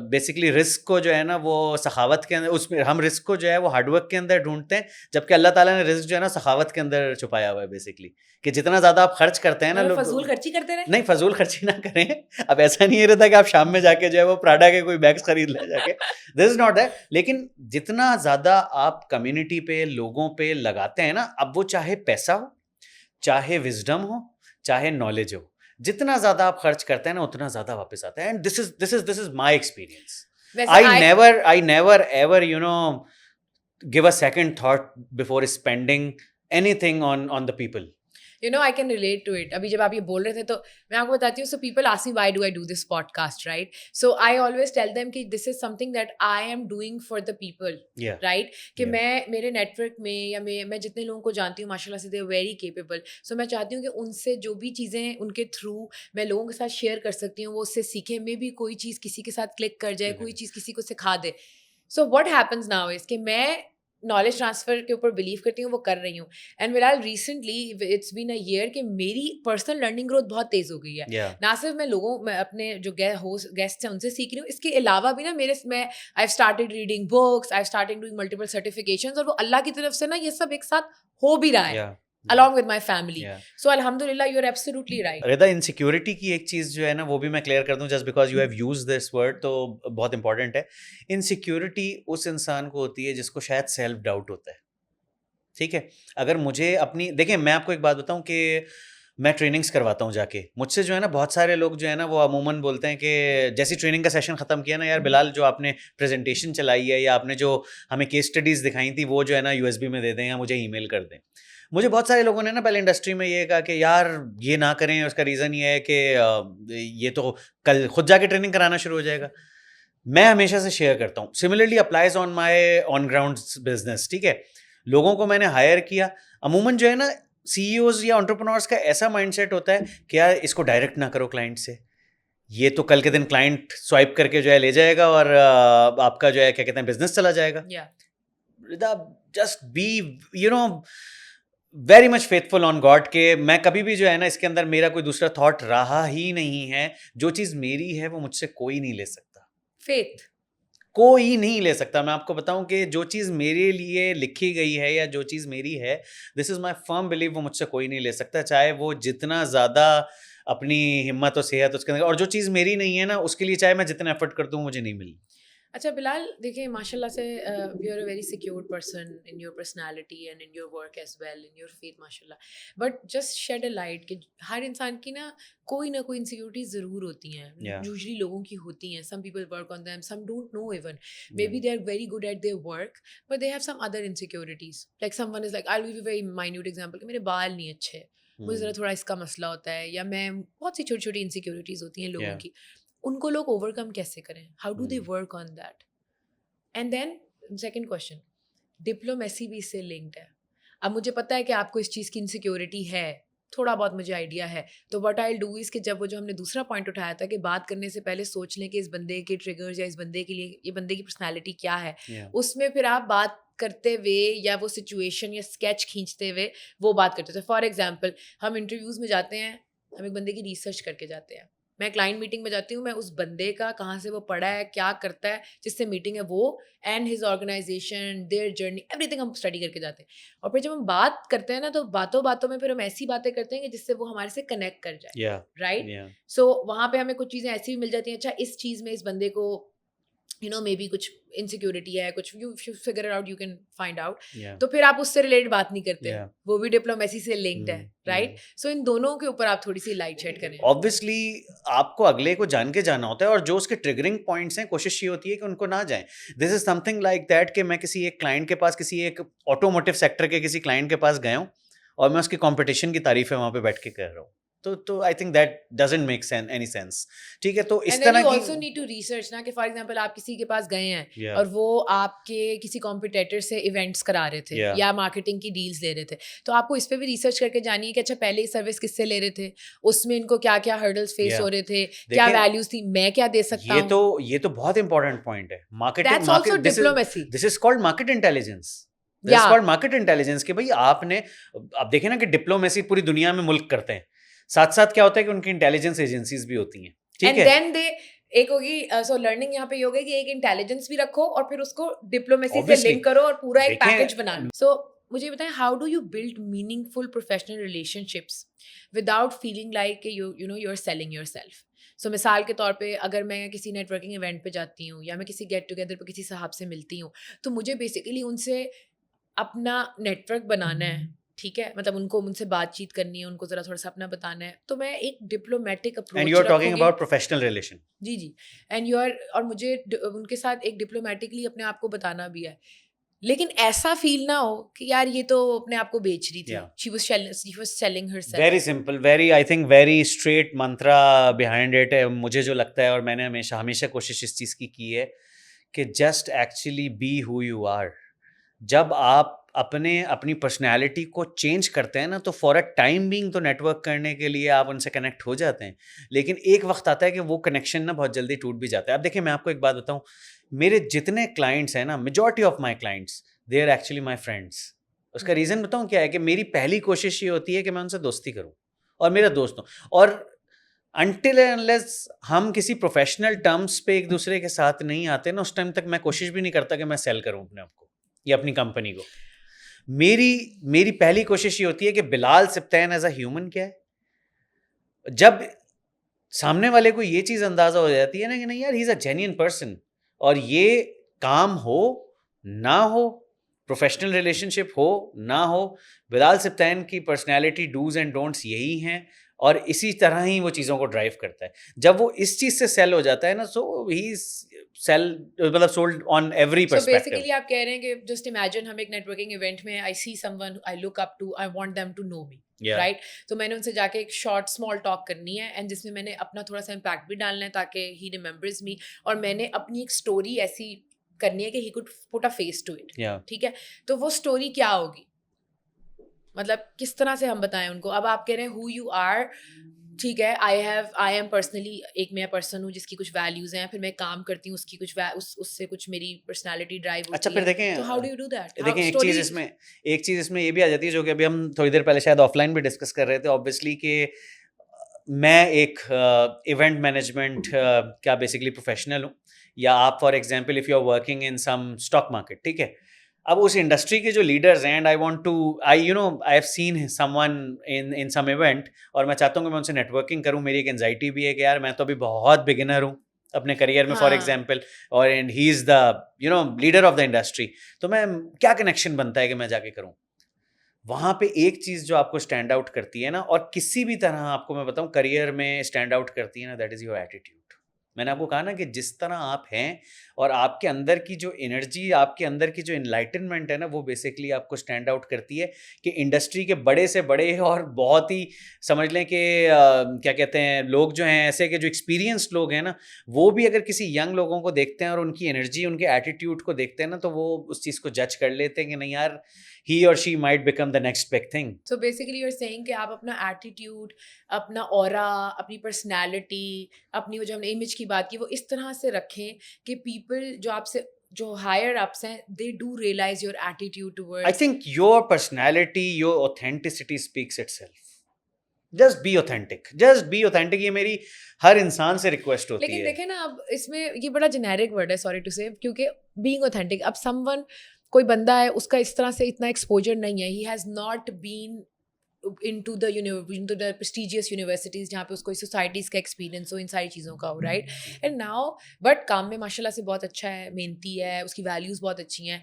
Speaker 2: बेसिकली रिस्क को जो है ना वो सखावत के अंदर, उसमें हम रिस्क को जो है वो हार्डवर्क के अंदर ढूंढते हैं, जबकि अल्लाह ताला ने रिस्क जो है ना सखावत के अंदर छुपाया हुआ है बेसिकली. कि जितना ज्यादा आप खर्च करते हैं ना,
Speaker 1: मतलब
Speaker 2: लोग
Speaker 1: फजूल खर्ची करते रहे.
Speaker 2: नहीं, फजूल खर्ची ना करें. अब ऐसा नहीं रहता कि आप शाम में जाके जो है वो प्राडा के कोई बैग्स खरीद ले जाके, दिस इज नॉट दैट. लेकिन जितना ज्यादा आप कम्युनिटी पे, लोगों पे लगाते हैं ना, अब वो चाहे पैसा हो, चाहे विजडम हो, चाहे नॉलेज हो, जितना ज्यादा आप खर्च करते हैं ना, उतना ज्यादा वापस आता है. And this is my experience.
Speaker 1: वैसे
Speaker 2: I never ever, give a second thought before spending anything on the people.
Speaker 1: I can relate to it. अभी जब आप ये बोल रहे थे तो मैं आपको बताती हूँ. So people ask me why do I do this podcast, right? So I always tell them कि this is something that I am doing for the people,
Speaker 2: Yeah.
Speaker 1: right? कि
Speaker 2: Yeah.
Speaker 1: मैं मेरे नेटवर्क में या मैं जितने लोगों को जानती हूँ माशाल्लाह से, they are very capable. So मैं चाहती हूँ कि उनसे जो भी चीज़ें उनके थ्रू मैं लोगों के साथ शेयर कर सकती हूँ, वो उससे सीखें. मे भी कोई चीज़ किसी के साथ क्लिक कर जाए, कोई चीज़ किसी को सिखा दे. So what happens now is कि मैं नॉलेज ट्रांसफर के ऊपर बिलीव करती हूँ, वो कर रही हूँ. एंड फिलहाल recently it's been a year कि मेरी पर्सनल लर्निंग ग्रोथ बहुत तेज हो गई है.
Speaker 2: Yeah.
Speaker 1: ना सिर्फ मैं अपने जो गेस्ट हैं उनसे सीख रही हूँ, इसके अलावा भी ना मैं I started reading books, I started doing multiple certifications, और वो अल्लाह की तरफ से ना ये सब एक साथ हो भी रहा है.
Speaker 2: Yeah.
Speaker 1: along with my family.
Speaker 2: Yeah.
Speaker 1: So alhamdulillah, you're absolutely right.
Speaker 2: Rida, insecurity की एक चीज जो है ना, वो भी मैं क्लियर कर दूं, just because you have used this word, तो बहुत इंपॉर्टेंट है. इनसिक्योरिटी उस इंसान को होती है जिसको शायद सेल्फ डाउट होता है. ठीक है. अगर मुझे अपनी, देखिए मैं आपको एक बात बताऊं कि मैं ट्रेनिंग्स करवाता हूँ जाके, मुझसे जो है ना बहुत सारे लोग जो है ना वो अमूमन बोलते हैं कि जैसी ट्रेनिंग का सेशन ख़त्म किया ना, यार बिलाल जो आपने प्रेजेंटेशन चलाई है या आपने जो हमें केस स्टडीज़ दिखाई थी वो जो है ना यूएसबी में दे दें या मुझे ईमेल कर दें. मुझे बहुत सारे लोगों ने ना पहले इंडस्ट्री में ये कहा कि यार ये ना करें, उसका रीज़न ये है कि ये तो कल खुद जाके ट्रेनिंग कराना शुरू हो जाएगा. मैं हमेशा से शेयर करता हूँ, similarly applies on my on ground business. ठीक है. लोगों को मैंने हायर किया, अमूमन जो है ना सीईओज या एंटरप्रेन्योर्स का ऐसा माइंडसेट होता है कि यार इसको डायरेक्ट ना करो क्लाइंट से, ये तो कल के दिन क्लाइंट स्वाइप करके जो है ले जाएगा और आपका जो है क्या कहते हैं बिजनेस चला जाएगा. Just be very much faithful on God के मैं कभी भी जो है ना इसके अंदर मेरा कोई दूसरा थॉट रहा ही नहीं है. जो चीज़ मेरी है वो मुझसे कोई नहीं ले सकता.
Speaker 1: Faith.
Speaker 2: कोई नहीं ले सकता। मैं आपको बताऊं कि जो चीज़ मेरे लिए लिखी गई है या जो चीज़ मेरी है, this is my firm believe, वो मुझसे कोई नहीं ले सकता, चाहे वो जितना ज़्यादा अपनी हिम्मत और सेहत उसके अंदर, और जो चीज़ मेरी नहीं है ना उसके लिए चाहे मैं जितना एफर्ट कर दूं मुझे नहीं मिली।
Speaker 1: अच्छा बिलाल, देखिए माशाल्लाह से you are a very secure person in your personality and in your work as well, in your faith माशाल्लाह, but just shed a light कि हर इंसान की ना कोई इनसिक्योरिटीज ज़रूर होती हैं,
Speaker 2: Yeah.
Speaker 1: यूजुअली लोगों की होती हैं, some people work on them, some don't know even, may
Speaker 2: Yeah.
Speaker 1: Be they are very good at their work but they have some other insecurities, like someone is like, I will give you very minute example कि मेरे बाल नहीं अच्छे, मुझे ज़रा थोड़ा इसका मसला होता है, या मैं बहुत सी छोटी छोटी इनसिक्योरिटीज होती हैं लोगों
Speaker 2: Yeah.
Speaker 1: की, उनको लोग ओवरकम कैसे करें, how do they work on that? And then second question, diplomacy भी इससे लिंक्ड है। अब मुझे पता है कि आपको इस चीज़ की इनसिक्योरिटी है, थोड़ा बहुत मुझे आइडिया है, तो what I will do is कि जब वो जो हमने दूसरा पॉइंट उठाया था कि बात करने से पहले सोच लें कि इस बंदे के ट्रिगर्स या इस बंदे के लिए ये बंदे की पर्सनैलिटी क्या है,
Speaker 2: Yeah.
Speaker 1: उसमें फिर आप बात करते हुए या वो सिचुएशन या स्केच खींचते हुए वो बात करते थे। फॉर एग्जाम्पल, हम इंटरव्यूज़ में जाते हैं, हम एक बंदे की रिसर्च करके जाते हैं, मैं क्लाइंट मीटिंग में जाती हूँ, मैं उस बंदे का कहाँ से वो पढ़ा है, क्या करता है, जिससे मीटिंग है वो, and his organization, their journey, everything हम स्टडी करके जाते हैं। और फिर जब हम बात करते हैं ना, तो बातों बातों में फिर हम ऐसी बातें करते हैं कि जिससे वो हमारे से कनेक्ट कर जाए,
Speaker 2: Yeah.
Speaker 1: राइट?
Speaker 2: Yeah.
Speaker 1: सो वहाँ पे हमें कुछ चीज़ें ऐसी भी मिल जाती हैं, अच्छा इस चीज़ में इस बंदे को मे बी कुछ इनसिक्योरिटी है, कुछ you figure out, you can find out,
Speaker 2: Yeah.
Speaker 1: तो फिर आप उससे रिलेटेड बात नहीं करते,
Speaker 2: Yeah.
Speaker 1: वो भी डिप्लोमेसी से लिंक्ड है,
Speaker 2: Mm,
Speaker 1: राइट? सो इन दोनों के ऊपर आप थोड़ी सी लाइट शेड करें।
Speaker 2: ऑब्वियसली आपको अगले को जान के जाना होता है, और जो उसके ट्रिगरिंग पॉइंट्स हैं कोशिश ये होती है कि उनको ना जाएं। This is something like that कि मैं किसी एक क्लाइंट के पास, किसी एक ऑटोमोटिव सेक्टर के किसी क्लाइंट के पास गया हूँ और मैं उसकी कंपटीशन की तारीफें वहां पे बैठ के कर रहा हूँ, तो I think that doesn't make any sense. ठीक है, तो इस
Speaker 1: एंड देन
Speaker 2: तरह
Speaker 1: यू
Speaker 2: की
Speaker 1: आल्सो नीड टू रिसर्च ना, कि फॉर एग्जांपल आप किसी के पास गए हैं
Speaker 2: Yeah.
Speaker 1: और वो आपके किसी कॉम्पिटिटर से इवेंट्स करा रहे थे,
Speaker 2: Yeah.
Speaker 1: या मार्केटिंग की डील्स ले रहे थे, तो आपको इस पे भी रिसर्च करके जानी है कि अच्छा पहले सर्विस किससे ले रहे थे, उसमें इनको क्या क्या हर्डल्स फेस
Speaker 2: Yeah.
Speaker 1: हो रहे थे, क्या
Speaker 2: देखिए,
Speaker 1: वैल्यूज थी, मैं क्या दे सकता
Speaker 2: ये तो बहुत इंपॉर्टेंट पॉइंट है। Marketing,
Speaker 1: that's also diplomacy.
Speaker 2: This is called market intelligence. This is
Speaker 1: Yeah.
Speaker 2: Called market intelligence कि भाई आपने, आप देखें ना कि डिप्लोमेसी पूरी दुनिया में मुल्क करते हैं, साथ साथ क्या होता है कि उनकी इंटेलिजेंस एजेंसीज भी होती हैं, ठीक
Speaker 1: एंड
Speaker 2: है।
Speaker 1: देन दे, एक होगी सो लर्निंग यहाँ पे ये होगा कि एक इंटेलिजेंस भी रखो और फिर उसको डिप्लोमेसी से
Speaker 2: Obviously.
Speaker 1: लिंक करो और पूरा एक
Speaker 2: देखें,
Speaker 1: पैकेज बना लो। सो मुझे बताएं, how do you build meaningful professional relationships without feeling like you know you are selling yourself? So मिसाल के तौर पे अगर मैं किसी नेटवर्किंग इवेंट पे जाती हूँ या मैं किसी गेट टुगेदर पे किसी साहब से मिलती हूँ, तो मुझे बेसिकली उनसे अपना नेटवर्क बनाना है, ठीक है, मतलब उनको मुझसे बातचीत करनी है, उनको जरा थोड़ा सा अपना बताना है, तो मैं एक diplomatic
Speaker 2: and
Speaker 1: approach
Speaker 2: you are talking
Speaker 1: रखूंगी।
Speaker 2: About professional relation.
Speaker 1: जी जी, एंड यू आर, और मुझे उनके साथ एक डिप्लोमेटिकली अपने आप को बताना भी है, लेकिन ऐसा फील ना हो कि यार ये तो अपने आप को बेच रही थी,
Speaker 2: Yeah.
Speaker 1: she was selling herself.
Speaker 2: Very simple, very I think very straight Mantra behind it है, मुझे जो लगता है, और मैंने हमेशा हमेशा कोशिश इस चीज़ की है कि just actually be who you are. जब आप अपनी पर्सनैलिटी को चेंज करते हैं ना, तो फॉर अ टाइम बीइंग तो नेटवर्क करने के लिए आप उनसे कनेक्ट हो जाते हैं, लेकिन एक वक्त आता है कि वो कनेक्शन ना बहुत जल्दी टूट भी जाता है। अब देखिए, मैं आपको एक बात बताऊं, मेरे जितने क्लाइंट्स हैं ना, majority of my clients, they are actually my friends. उसका रीज़न बताऊं क्या है, कि मेरी पहली कोशिश ये होती है कि मैं उनसे दोस्ती करूं और मेरा दोस्त हूं, और अनटिल अनलेस हम किसी प्रोफेशनल टर्म्स पे एक दूसरे के साथ नहीं आते ना, उस टाइम तक मैं कोशिश भी नहीं करता कि मैं सेल करूं अपने आप को या अपनी कंपनी को। मेरी पहली कोशिश ये होती है कि Bilal Sibtain as a human क्या है। जब सामने वाले को ये चीज़ अंदाज़ा हो जाती है ना कि नहीं यार, he is a genuine person, और ये काम हो ना हो, प्रोफेशनल रिलेशनशिप हो ना हो, बिलाल सिब्तैन की पर्सनैलिटी डूज एंड डोंट्स यही हैं, और इसी तरह ही वो चीज़ों को ड्राइव करता है। जब वो इस चीज़ से सेल हो जाता है ना, सो ही सेल, मतलब sold on every
Speaker 1: So
Speaker 2: perspective.
Speaker 1: basically आप कह रहे हैं कि जस्ट इमेजिन हम एक नेटवर्किंग इवेंट में, I see someone I look up to, I want them to know me,
Speaker 2: Yeah.
Speaker 1: Right? तो मैंने उनसे जाके एक शॉर्ट स्मॉल टॉक करनी है, एंड जिसमें मैंने अपना थोड़ा सा इम्पैक्ट भी डालना है ताकि ही रिमेंबर्स मी, और मैंने अपनी एक स्टोरी ऐसी करनी है कि he could put a face to it,
Speaker 2: Yeah.
Speaker 1: ठीक है? तो वो स्टोरी क्या होगी, मतलब किस तरह से हम बताएं उनको? अब आप कह रहे हैं हु यू आर, ठीक है, आई एम पर्सनली एक मैं पर्सन हूँ जिसकी कुछ वैल्यूज हैं, फिर मैं काम करती हूँ, उसकी कुछ उससे कुछ मेरी पर्सनालिटी ड्राइव होती
Speaker 2: अच्छा,
Speaker 1: है।
Speaker 2: फिर देखें,
Speaker 1: तो how do you do that?
Speaker 2: देखें एक चीज़ इसमें ये भी आ जाती है, जो कि अभी हम थोड़ी देर पहले शायद ऑफलाइन भी डिस्कस कर रहे थे, ऑब्वियसली कि मैं एक इवेंट मैनेजमेंट का बेसिकली प्रोफेशनल हूँ, या आप for example if you are working in some stock market, ठीक है, अब उस इंडस्ट्री के जो लीडर्स हैं, and I want to I have seen someone in some event, और मैं चाहता हूँ कि मैं उनसे नेटवर्किंग करूँ। मेरी एक एंजाइटी भी है कि यार मैं तो अभी बहुत बिगिनर हूँ अपने करियर में फॉर
Speaker 1: हाँ
Speaker 2: एग्जांपल, और and he is the leader of the industry, तो मैं क्या कनेक्शन बनता है कि मैं जाके करूँ। वहाँ पे एक चीज़ जो आपको स्टैंड आउट करती है ना, और किसी भी तरह आपको मैं बताऊँ करियर में स्टैंड आउट करती है ना, दैट इज़ योर एटीट्यूड। मैंने आपको कहा ना कि जिस तरह आप हैं और आपके अंदर की जो एनर्जी, आपके अंदर की जो इनलाइटनमेंट है ना, वो बेसिकली आपको स्टैंड आउट करती है कि इंडस्ट्री के बड़े से बड़े और बहुत ही समझ लें कि क्या कहते हैं, लोग जो हैं ऐसे के जो एक्सपीरियंस्ड लोग हैं ना, वो भी अगर किसी यंग लोगों को देखते हैं और उनकी एनर्जी, उनके एटीट्यूड को देखते हैं ना, तो वो उस चीज़ को जज कर लेते हैं कि नहीं यार, he or she might become the next big thing.
Speaker 1: So basically you are saying कि आप अपना एटीट्यूड, अपना ऑरा, अपनी पर्सनालिटी, अपनी वो जो हमने इमेज की बात की, वो इस तरह से रखें कि पीपल जो आपसे जो हायर अप्स हैं, they do realize your attitude
Speaker 2: I
Speaker 1: towards.
Speaker 2: think your personality, your authenticity speaks itself. Just be authentic. Just be authentic. ये मेरी हर इंसान से रिक्वेस्ट होती
Speaker 1: लेकिन
Speaker 2: है.
Speaker 1: देखें ना, अब इसमें ये बड़ा जेनेरिक वर्ड है, सॉरी टू से, क्योंकि बीइंग ऑथेंटिक, अब समवन, कोई बंदा है, उसका इस तरह से इतना एक्सपोजर नहीं है, he has not been into the prestigious universities जहाँ पे उसको सोसाइटीज़ का एक्सपीरियंस हो, इन सारी चीज़ों का हो, राइट। एंड नाउ बट काम में माशाल्लाह से बहुत अच्छा है, मेहनती है, उसकी वैल्यूज़ बहुत अच्छी हैं,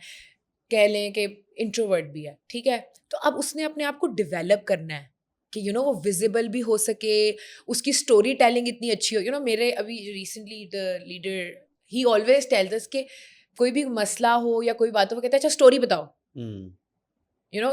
Speaker 1: कह लें कि इंट्रोवर्ट भी है, ठीक है। तो अब उसने अपने आप को डेवलप करना है कि वो विजिबल भी हो सके, उसकी स्टोरी टेलिंग इतनी अच्छी हो। मेरे अभी recently the leader, he always tells us कि कोई भी मसला हो या कोई बात हो, वो कहता है अच्छा स्टोरी बताओ,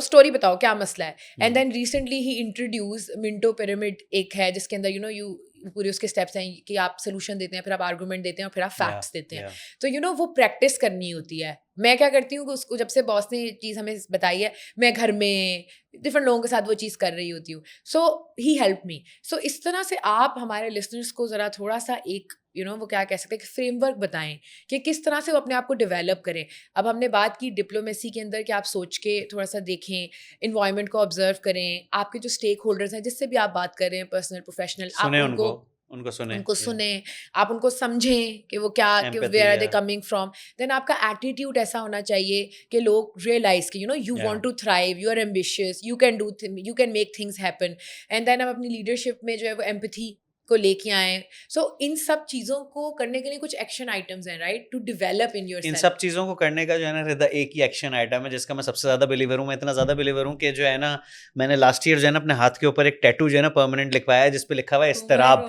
Speaker 1: स्टोरी बताओ क्या मसला है। And then recently he introduce Minto pyramid, एक है जिसके अंदर यू पूरे उसके स्टेप्स हैं कि आप सोल्यूशन देते हैं, फिर आप आर्गूमेंट देते हैं, और फिर आप फैक्ट्स देते हैं। तो वो प्रैक्टिस करनी होती है। मैं क्या करती हूँ कि उसको, जब से बॉस ने चीज़ हमें बताई है, मैं घर में डिफरेंट लोगों के साथ वो चीज़ कर रही होती हूँ। सो ही हेल्प मी। सो इस तरह से आप हमारे लिसनर्स को ज़रा थोड़ा सा एक वो क्या कह सकते हैं कि फ्रेमवर्क बताएं कि किस तरह से वो अपने आप को डेवलप करें। अब हमने बात की डिप्लोमेसी के अंदर कि आप सोच के थोड़ा सा देखें, इन्वायरमेंट को ऑब्जर्व करें, आपके जो स्टेक होल्डर्स हैं जिससे भी आप बात कर रहे हैं, पर्सनल प्रोफेशनल, आप
Speaker 2: सुने
Speaker 1: उनको
Speaker 2: उनको
Speaker 1: सुने, आप उनको समझें कि वो क्या, कि
Speaker 2: Empathy,
Speaker 1: where are they
Speaker 2: yeah.
Speaker 1: Coming from. Then आपका एटीट्यूड ऐसा होना चाहिए कि लोग रियलाइज कि you
Speaker 2: Yeah.
Speaker 1: Want to thrive, you are ambitious, you can make things happen. And then आप अपनी लीडरशिप में जो है वो एम्पैथी को लेके आए। सो इन सब चीज़ों को करने के लिए कुछ एक्शन आइटम्स हैं, right, to develop in
Speaker 2: in
Speaker 1: yourself.
Speaker 2: सब चीज़ों को करने का जो है ना हृदय, एक ही एक्शन आइटम है जिसका मैं सबसे ज़्यादा बिलीवर हूँ। मैं इतना ज़्यादा बिलीवर हूँ कि जो है ना, मैंने लास्ट ईयर जो है ना अपने हाथ के ऊपर एक टैटू जो है ना परमानेंट लिखवाया है, जिस पे लिखा हुआ है इस्तराब।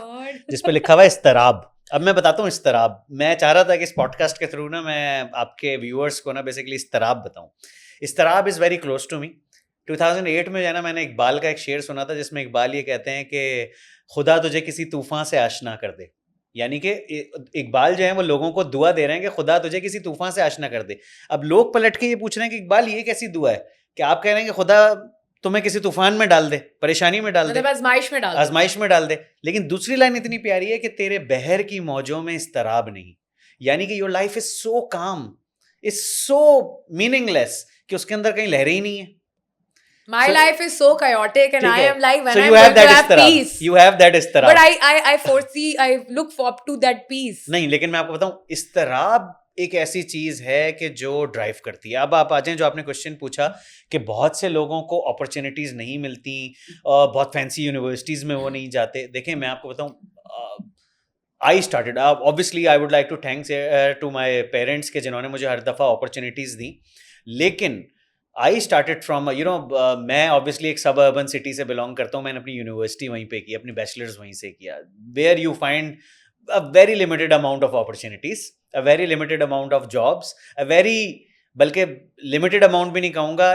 Speaker 2: जिस पे लिखा हुआ है इस्तराब। अब मैं बताता हूँ इस्तराब। मैं चाह रहा था कि इस पॉडकास्ट के थ्रू ना मैं आपके व्यूअर्स को ना बेसिकली इस्तराब बताऊँ। इस्तराब is very close to me. 2008 में जो है ना, मैंने इकबाल का एक शेर सुना था जिसमें इकबाल ये कहते हैं कि खुदा तुझे किसी तूफान से आशना कर दे। यानी कि इकबाल जो है वो लोगों को दुआ दे रहे हैं कि खुदा तुझे किसी तूफान से आशना कर दे। अब लोग पलट के ये पूछ रहे हैं कि इकबाल ये कैसी दुआ है, कि आप कह रहे हैं कि खुदा तुम्हें किसी तूफान में डाल दे, परेशानी में डाल दे,
Speaker 1: मतलब आजमाइश में डाल दो।
Speaker 2: आजमाइश में डाल दे। लेकिन दूसरी लाइन इतनी प्यारी है कि तेरे बहर की मौजों में इस्तराब नहीं। यानी कि योर लाइफ इज सो काम, इज सो मीनिंगलेस कि उसके अंदर कहीं लहरें ही नहीं है।
Speaker 1: My
Speaker 2: So-
Speaker 1: life is so chaotic, and
Speaker 2: ठीक
Speaker 1: I
Speaker 2: है।
Speaker 1: am like, when
Speaker 2: So
Speaker 1: I'm
Speaker 2: you have
Speaker 1: going to
Speaker 2: that
Speaker 1: have
Speaker 2: इस्तराब,
Speaker 1: peace.
Speaker 2: you have that इस्तराब।
Speaker 1: But I foresee, I look up to that peace.
Speaker 2: नहीं, लेकिन मैं आपको बताऊं, इस्तराब एक ऐसी चीज है कि जो ड्राइव करती है। अब आप आ जाएं, जो आपने क्वेश्चन पूछा कि बहुत से लोगों को अपॉर्चुनिटीज नहीं मिलती, बहुत फैंसी यूनिवर्सिटीज में वो नहीं जाते। देखें, मैं आपको बताऊं, I started, obviously I would like to thanks to my parents के जिन्होंने मुझे हर दफ़ा अपॉर्चुनिटीज़ दी। लेकिन आई स्टार्टेड फ्रॉम मैं ऑब्वियसली एक सब अर्बन सिटी से बिलोंग करता हूँ। मैंने अपनी यूनिवर्सिटी वहीं पे की, अपनी बैचलर्स वहीं से किया, where you find a very limited amount of opportunities, a very limited amount of jobs, a very, बल्कि लिमिटेड अमाउंट भी नहीं कहूँगा,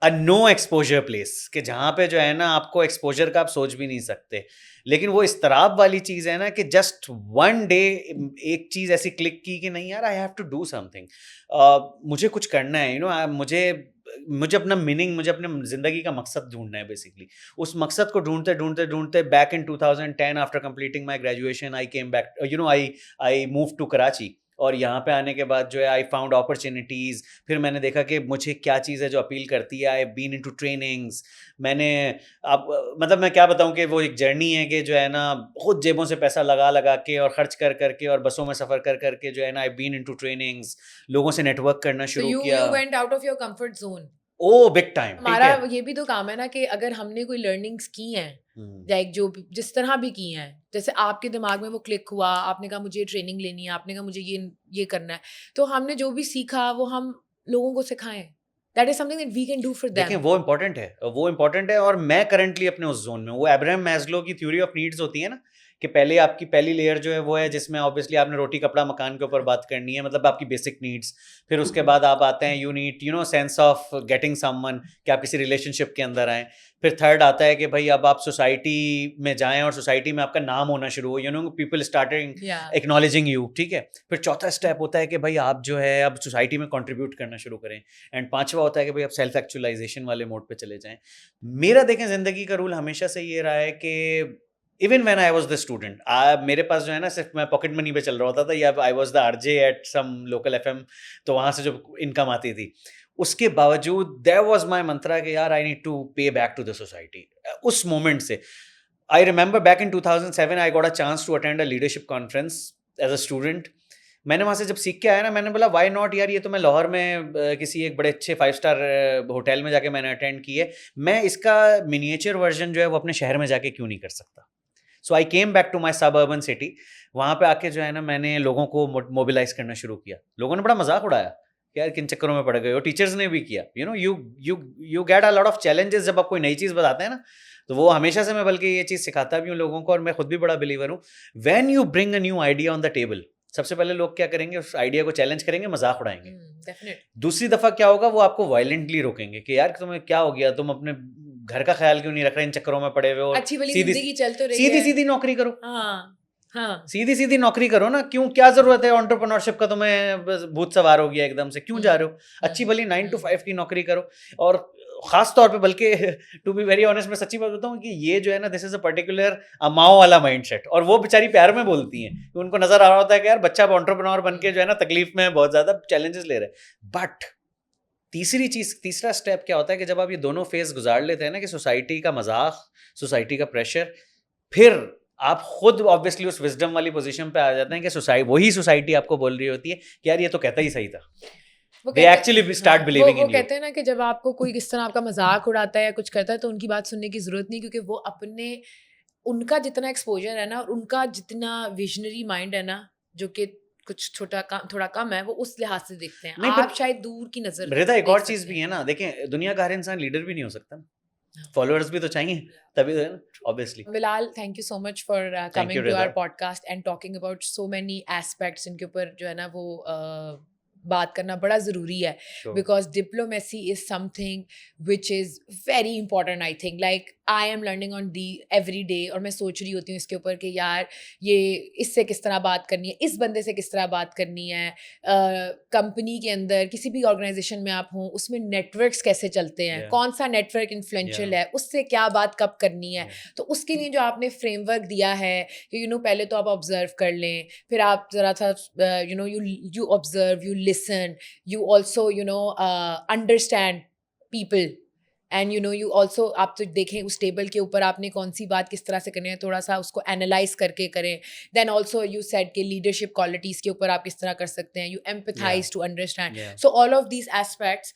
Speaker 2: अ नो एक्सपोजर प्लेस, कि जहाँ पे जो है ना आपको एक्सपोजर का आप सोच भी नहीं सकते। लेकिन वो इस्तराब वाली चीज़ है ना कि जस्ट वन डे एक चीज़ ऐसी क्लिक की कि नहीं यार, I have to do something, मुझे कुछ करना है, मुझे अपना मीनिंग, मुझे अपने ज़िंदगी का मकसद ढूंढना है बेसिकली। उस मकसद को ढूंढते ढूंढते ढूंढते back in 2010 after completing my graduation I came back, I move to Karachi. और यहाँ पे आने के बाद जो है आई फाउंड अपॉर्चुनिटीज़। फिर मैंने देखा कि मुझे क्या चीज़ है जो अपील करती है। I been into trainings. मैंने अब मतलब मैं क्या बताऊँ कि वो एक जर्नी है कि जो है ना खुद जेबों से पैसा लगा लगा के और खर्च कर करके और बसों में सफ़र कर करके जो है ना आई बीन इनटू ट्रेनिंग्स, लोगों से नेटवर्क करना
Speaker 1: So
Speaker 2: शुरू
Speaker 1: you
Speaker 2: किया।
Speaker 1: went out of your comfort zone.
Speaker 2: Oh big time, ठीक
Speaker 1: हमारा
Speaker 2: है।
Speaker 1: ये भी तो काम है ना कि अगर हमने कोई लर्निंग्स की हैं,
Speaker 2: हम्म,
Speaker 1: लाइक जो जिस तरह भी की हैं, जैसे आपके दिमाग में वो क्लिक हुआ, आपने कहा मुझे ट्रेनिंग लेनी है, आपने कहा मुझे ये करना है, तो हमने जो भी सीखा वो हम लोगों को सिखाएं। That is something that we can do for
Speaker 2: देखें
Speaker 1: देम।
Speaker 2: वो इम्पोर्टेंट है और मैं करंटली अपने उस जोन में हूँ। वो अब्राहम मैस्लो की थ्योरी ऑफ नीड्स होती है ना, कि पहले आपकी पहली लेयर जो है वो है जिसमें ऑब्वियसली आपने रोटी कपड़ा मकान के ऊपर बात करनी है, मतलब आपकी बेसिक नीड्स। फिर उसके बाद आप आते हैं you need sense of getting someone, कि आप किसी रिलेशनशिप के अंदर आएँ। फिर थर्ड आता है कि भाई अब आप सोसाइटी में जाएं और सोसाइटी में आपका नाम होना शुरू हो, पीपल स्टार्टिंग
Speaker 1: या
Speaker 2: एक्नॉलेजिंग यू, ठीक है। फिर चौथा स्टेप होता है कि भाई आप जो है अब सोसाइटी में कंट्रीब्यूट करना शुरू करें। एंड पांचवा होता है कि भाई आप सेल्फ एक्चुअलाइजेशन वाले मोड पे चले जाएं। मेरा देखें जिंदगी का रूल हमेशा से ये रहा है कि even when I was the student, मेरे पास जो है ना सिर्फ मैं पॉकेट मनी पे चल रहा होता था, या I was the RJ at some local FM, तो वहां से जो इनकम आती थी, उसके बावजूद दैट वाज माय मंत्रा कि यार I need to pay back to the society. उस मोमेंट से I remember back in 2007 I got a chance to attend a leadership conference as a student. मैंने वहाँ से जब सीख के आया ना, मैंने बोला वाई नॉट यार, ये तो मैं लाहौर में किसी एक बड़े अच्छे 5 स्टार होटल में जाके मैंने अटेंड की है, मैं इसका मिनिएचर वर्जन जो है वो अपने शहर में जाके क्यों नहीं कर सकता। सो आई केम बैक टू माई सब अर्बन सिटी। वहाँ पे आके जो है ना मैंने लोगों को मोबिलाइज करना शुरू किया। लोगों ने बड़ा मजाक उड़ाया कि यार किन चक्करों में पड़ गए हो। टीचर्स ने भी किया, you get a lot of challenges जब आप कोई नई चीज़ बताते हैं ना। तो वो हमेशा से मैं बल्कि ये चीज़ सिखाता भी हूँ लोगों को, और मैं खुद भी बड़ा बिलीवर हूँ, when you bring a new idea on the table, सबसे पहले लोग क्या करेंगे, उस आइडिया को चैलेंज करेंगे, मजाक उड़ाएंगे।
Speaker 1: डेफिनेट।
Speaker 2: दूसरी दफा क्या होगा, वो आपको वायलेंटली रोकेंगे कि यार तुम्हें क्या हो गया, तुम अपने घर का ख्याल क्यों नहीं रख रहे, इन चक्करों में पड़े हुए हो, और
Speaker 1: अच्छी वाली
Speaker 2: सीधी
Speaker 1: जिंदगी चल तो रही
Speaker 2: सीधी
Speaker 1: है।
Speaker 2: सीधी नौकरी करो।
Speaker 1: हाँ हाँ।
Speaker 2: सीधी सीधी नौकरी करो ना, क्यों, क्या जरूरत है एंटरप्रेन्योरशिप का, तुम्हें बस भूत सवार हो गया एकदम से, क्यों जा रहे हो। अच्छी भली 9 to 5 की नौकरी करो। और खास तौर पे बल्कि टू बी वेरी ऑनेस्ट, मैं सच्ची बात बताऊं कि ये जो है ना, दिस इज अ पर्टिकुलर माओ वाला माइंडसेट, और वो बेचारी प्यार में बोलती हैं कि उनको नजर आ रहा होता है कि यार बच्चा अब एंटरप्रेन्योर बन के जो है ना तकलीफ में बहुत ज्यादा चैलेंजेस ले रहे हैं। बट तीसरा स्टेप क्या होता है कि जब आप ये दोनों फेज गुजार लेते हैं ना, कि सोसाइटी का मजाक, सोसाइटी का प्रेशर, फिर आप खुद ऑब्वियसली उस विजडम वाली पोजीशन पे आ जाते हैं कि वही सोसाइटी आपको बोल रही होती है कि यार ये तो कहता ही सही था।
Speaker 1: वो
Speaker 2: They actually start believing
Speaker 1: वो
Speaker 2: in you.
Speaker 1: कहते हैं ना कि जब आपको कोई किस तरह आपका मजाक उड़ाता है या कुछ करता है तो उनकी बात सुनने की जरूरत नहीं, क्योंकि वो अपने उनका जितना एक्सपोजर है ना और उनका जितना विजनरी माइंड है ना, जो कि कुछ थोड़ा कम है, वो उस लिहाज से देखते हैं।
Speaker 2: नहीं,
Speaker 1: आप
Speaker 2: but
Speaker 1: शायद दूर की नजर
Speaker 2: रिदा एक
Speaker 1: देख
Speaker 2: और चीज
Speaker 1: सकते
Speaker 2: भी
Speaker 1: हैं।
Speaker 2: है ना, देखें दुनिया का हर इंसान लीडर भी नहीं हो सकता,
Speaker 1: हाँ।
Speaker 2: फॉलोअर्स भी तो चाहिए, तभी तो है ना, obviously.
Speaker 1: Bilal, thank you so much for
Speaker 2: Thank you,
Speaker 1: coming to our
Speaker 2: Rida.
Speaker 1: Podcast and talking about so many aspects. इनके ऊपर जो है ना वो बात करना बड़ा ज़रूरी है,
Speaker 2: Sure.
Speaker 1: Because diplomacy is something which is very important. I think like I am learning on the every day, और मैं सोच रही होती हूँ इसके ऊपर कि यार ये इससे किस तरह बात करनी है, इस बंदे से किस तरह बात करनी है, कंपनी के अंदर किसी भी ऑर्गेनाइजेशन में आप हों उसमें नेटवर्क्स कैसे चलते हैं,
Speaker 2: Yeah.
Speaker 1: कौन सा नेटवर्क इन्फ्लुएंशियल
Speaker 2: Yeah.
Speaker 1: है, उससे क्या बात कब करनी है।
Speaker 2: Yeah.
Speaker 1: तो उसके लिए जो आपने फ्रेमवर्क दिया है कि पहले तो आप ऑब्जर्व कर लें, फिर आप ज़रा सा you observe, you listen, you also understand people, and you also आप तो देखें उस टेबल के ऊपर आपने कौन सी बात किस तरह से करनी है, थोड़ा सा उसको एनालाइज करके करें। देन ऑल्सो यू सेड के लीडरशिप क्वालिटीज़ के ऊपर आप किस तरह कर सकते हैं, you empathize to understand.
Speaker 2: Yeah.
Speaker 1: So all of these aspects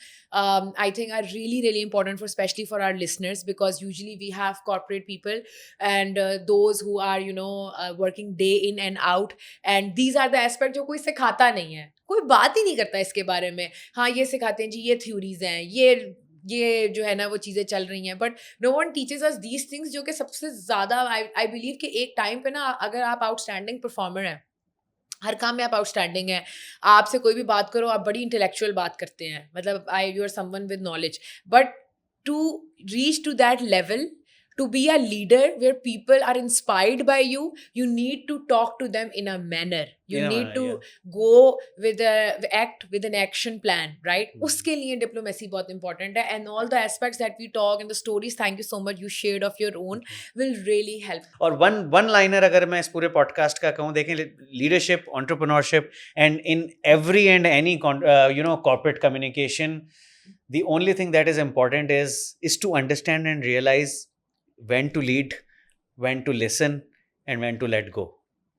Speaker 1: I think are really important for, especially for our listeners, because usually we have corporate people and those who are working day in and out, and these are the aspects जो कोई सिखाता नहीं है, कोई बात ही नहीं करता इसके बारे में। हाँ, ये सिखाते हैं जी, ये थ्योरीज हैं, ये जो है ना वो चीज़ें चल रही हैं, but no one teaches us these things, जो कि सबसे ज़्यादा आई बिलीव कि एक टाइम पे ना अगर आप आउटस्टैंडिंग परफॉर्मर हैं, हर काम में आप आउटस्टैंडिंग हैं, आपसे कोई भी बात करो आप बड़ी इंटेलेक्चुअल बात करते हैं, मतलब you are someone with knowledge, but to reach to that level To be a leader where people are inspired by you, you need to talk to them in a manner. You
Speaker 2: In a
Speaker 1: need
Speaker 2: manner,
Speaker 1: to
Speaker 2: yeah.
Speaker 1: go with a act with an action plan, right?
Speaker 2: Hmm.
Speaker 1: Uske liye diplomacy बहुत important है, and all the aspects that we talk and the stories, thank you so much, you shared of your own, will really help.
Speaker 2: और one liner अगर मैं इस पूरे podcast का कहूँ, देखें, leadership, entrepreneurship and in every and any corporate communication, the only thing that is important is to understand and realize when to lead, when to listen, and when to let go.